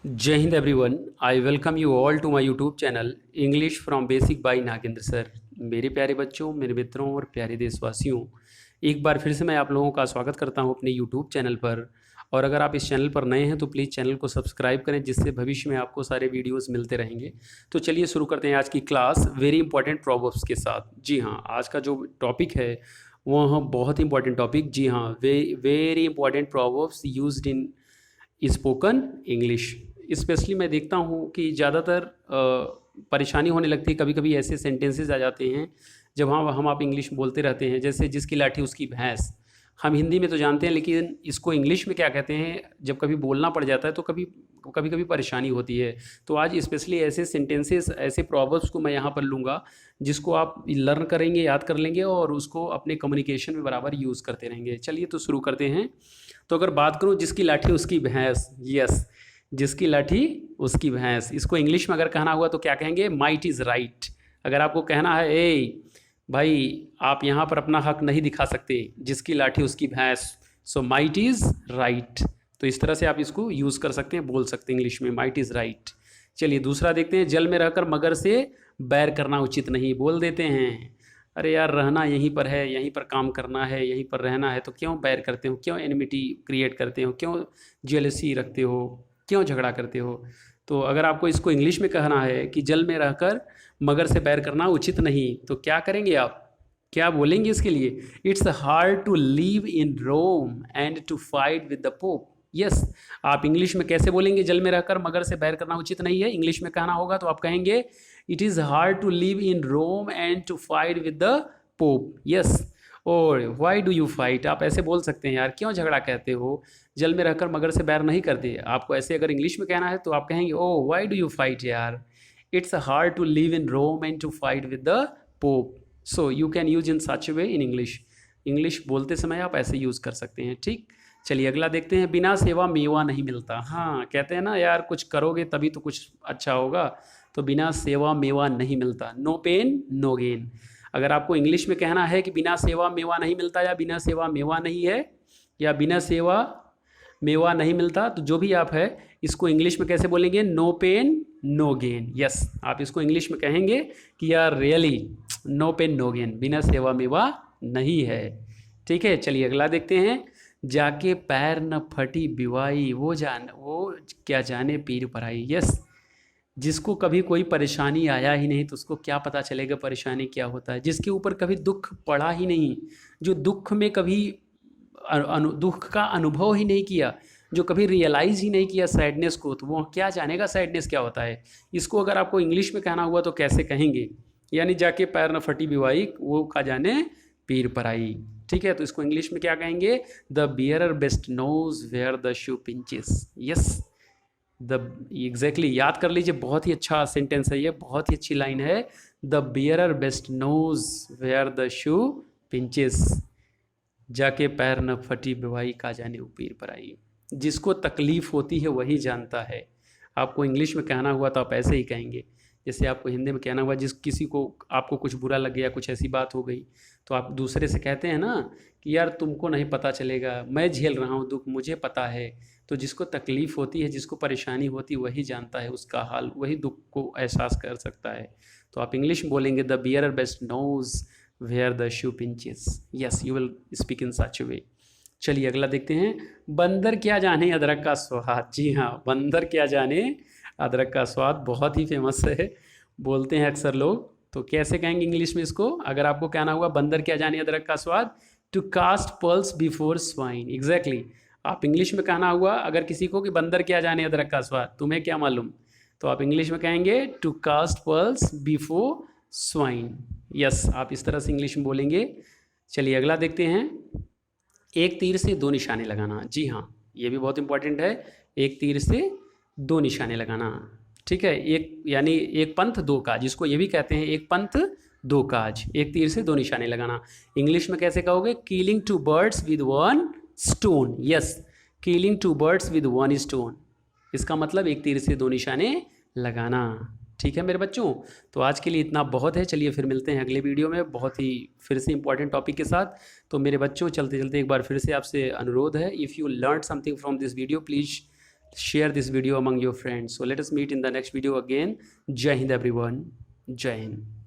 जय Hind everyone. I welcome you all to my YouTube channel English from basic by Nagendra sir. मेरे प्यारे बच्चों, मेरे मित्रों और प्यारे देशवासियों, एक बार फिर से मैं आप लोगों का स्वागत करता हूं अपने यूट्यूब चैनल पर। और अगर आप इस चैनल पर नए हैं तो प्लीज़ चैनल को सब्सक्राइब करें, जिससे भविष्य में आपको सारे वीडियोस मिलते रहेंगे। तो चलिए शुरू करते हैं आज की क्लास वेरी इंपॉर्टेंट प्रॉवर्ब्स के साथ। जी हाँ, आज का जो टॉपिक है वह बहुत इंपॉर्टेंट टॉपिक। जी हाँ, very important proverbs used in spoken English. Specially मैं देखता हूँ कि ज़्यादातर परेशानी होने लगती है, कभी कभी ऐसे सेंटेंसेस आ जाते हैं जब हम आप इंग्लिश बोलते रहते हैं, जैसे जिसकी लाठी उसकी भैंस। हम हिंदी में तो जानते हैं, लेकिन इसको इंग्लिश में क्या कहते हैं जब कभी बोलना पड़ जाता है तो कभी कभी कभी परेशानी होती है। तो आज स्पेशली ऐसे सेंटेंसेस, ऐसे प्रॉवर्ब्स को मैं यहाँ पर लूँगा जिसको आप लर्न करेंगे, याद कर लेंगे और उसको अपने कम्युनिकेशन में बराबर यूज़ करते रहेंगे। चलिए तो शुरू करते हैं। तो अगर बात करूँ जिसकी लाठी उसकी भैंस, यस, जिसकी लाठी उसकी भैंस, इसको इंग्लिश में अगर कहना हुआ तो क्या कहेंगे? Might is right. अगर आपको कहना है ए भाई आप यहाँ पर अपना हक नहीं दिखा सकते, जिसकी लाठी उसकी भैंस, सो माइट इज़ राइट। तो इस तरह से आप इसको यूज़ कर सकते हैं, बोल सकते हैं इंग्लिश में, माइट इज़ राइट। चलिए दूसरा देखते हैं। जल में रहकर मगर से बैर करना उचित नहीं। बोल देते हैं अरे यार रहना यहीं पर है, यहीं पर काम करना है, यहीं पर रहना है, तो क्यों बैर करते हो, क्यों एनिमिटी क्रिएट करते हो, क्यों जेलसी रखते हो, क्यों झगड़ा करते हो। तो अगर आपको इसको इंग्लिश में कहना है कि जल में रहकर मगर से बैर करना उचित नहीं, तो क्या करेंगे आप, क्या बोलेंगे इसके लिए? It's hard to live in Rome and to fight with the Pope. Yes, आप इंग्लिश में कैसे बोलेंगे? जल में रहकर मगर से बैर करना उचित नहीं है, इंग्लिश में कहना होगा तो आप कहेंगे it is hard to live in Rome and to fight with the Pope. Yes, और वाई डू यू फाइट, आप ऐसे बोल सकते हैं यार क्यों झगड़ा कहते हो, जल में रहकर मगर से बैर नहीं करते। आपको ऐसे अगर इंग्लिश में कहना है तो आप कहेंगे oh why do you fight यार, it's hard to live in Rome and to fight with the pope. So you can use in such way in English. English बोलते समय आप ऐसे यूज़ कर सकते हैं। ठीक, चलिए अगला देखते हैं। बिना सेवा मेवा नहीं मिलता। हाँ, कहते हैं ना यार कुछ करोगे तभी तो कुछ अच्छा होगा, तो बिना सेवा मेवा नहीं मिलता। No pain no gain. अगर आपको इंग्लिश में कहना है कि बिना सेवा मेवा नहीं मिलता, या बिना सेवा मेवा नहीं है, या बिना सेवा मेवा नहीं मिलता, तो जो भी आप है इसको इंग्लिश में कैसे बोलेंगे? No pain no gain. Yes, आप इसको इंग्लिश में कहेंगे कि यार really no pain no gain, बिना सेवा मेवा नहीं है। ठीक है, चलिए अगला देखते हैं। जाके पैर न फटी बिवाई, वो क्या जाने पीर पराई। यस, जिसको कभी कोई परेशानी आया ही नहीं तो उसको क्या पता चलेगा परेशानी क्या होता है। जिसके ऊपर कभी दुख पड़ा ही नहीं, जो दुख में कभी दुख का अनुभव ही नहीं किया, जो कभी रियलाइज़ ही नहीं किया सैडनेस को, तो वो क्या जानेगा सैडनेस क्या होता है। इसको अगर आपको इंग्लिश में कहना हुआ तो कैसे कहेंगे? यानी जाके पैर न फटी बिवाई, वो खा जाने पीर पराई। ठीक है, तो इसको इंग्लिश में क्या कहेंगे? The bearer best knows where the shoe pinches. Yes, the exactly याद कर लीजिए, बहुत ही अच्छा सेंटेंस है ये, बहुत ही अच्छी लाइन है। The bearer best knows where the shoe pinches, जाके पैर न फटी बिवाई का जाने पीर पर आई। जिसको तकलीफ होती है वही जानता है। आपको इंग्लिश में कहना हुआ तो आप ऐसे ही कहेंगे, जैसे आपको हिंदी में कहना हुआ जिस किसी को आपको कुछ बुरा लग गया, कुछ ऐसी बात हो गई, तो आप दूसरे से कहते हैं ना कि यार तुमको नहीं पता चलेगा, मैं झेल रहा हूँ दुख, मुझे पता है। तो जिसको तकलीफ़ होती है, जिसको परेशानी होती है, वही जानता है उसका हाल, वही दुख को एहसास कर सकता है। तो आप इंग्लिश में बोलेंगे the bearer best knows where the shoe pinches. Yes, you will speak in such way. चलिए अगला देखते हैं। बंदर क्या जाने अदरक का स्वाद। जी हाँ, बंदर क्या जाने अदरक का स्वाद, बहुत ही फेमस है, बोलते हैं अक्सर लोग। तो कैसे कहेंगे इंग्लिश में इसको? अगर आपको कहना हुआ बंदर क्या जाने अदरक का स्वाद, to cast pearls before swine. Exactly, आप इंग्लिश में कहना हुआ अगर किसी को कि बंदर क्या जाने अदरक का स्वाद, तुम्हें क्या मालूम, तो आप इंग्लिश में कहेंगे to cast pearls before swine. Yes, आप इस तरह से इंग्लिश में बोलेंगे। चलिए अगला देखते हैं। एक तीर से दो निशाने लगाना। जी हाँ, ये भी बहुत इंपॉर्टेंट है। एक तीर से दो निशाने लगाना। ठीक है, एक यानी एक पंथ दो काज, इसको ये भी कहते हैं एक पंथ दो काज, एक तीर से दो निशाने लगाना। इंग्लिश में कैसे कहोगे? Killing two birds with one stone. Yes, killing two birds with one stone, इसका मतलब एक तीर से दो निशाने लगाना। ठीक है मेरे बच्चों, तो आज के लिए इतना बहुत है। चलिए फिर मिलते हैं अगले वीडियो में बहुत ही फिर से इंपॉर्टेंट टॉपिक के साथ। तो मेरे बच्चों चलते चलते एक बार फिर से आपसे अनुरोध है, if you learn something from this video please share this video among your friends. So let us meet in the next video again. Jai Hind everyone. Jai Hind.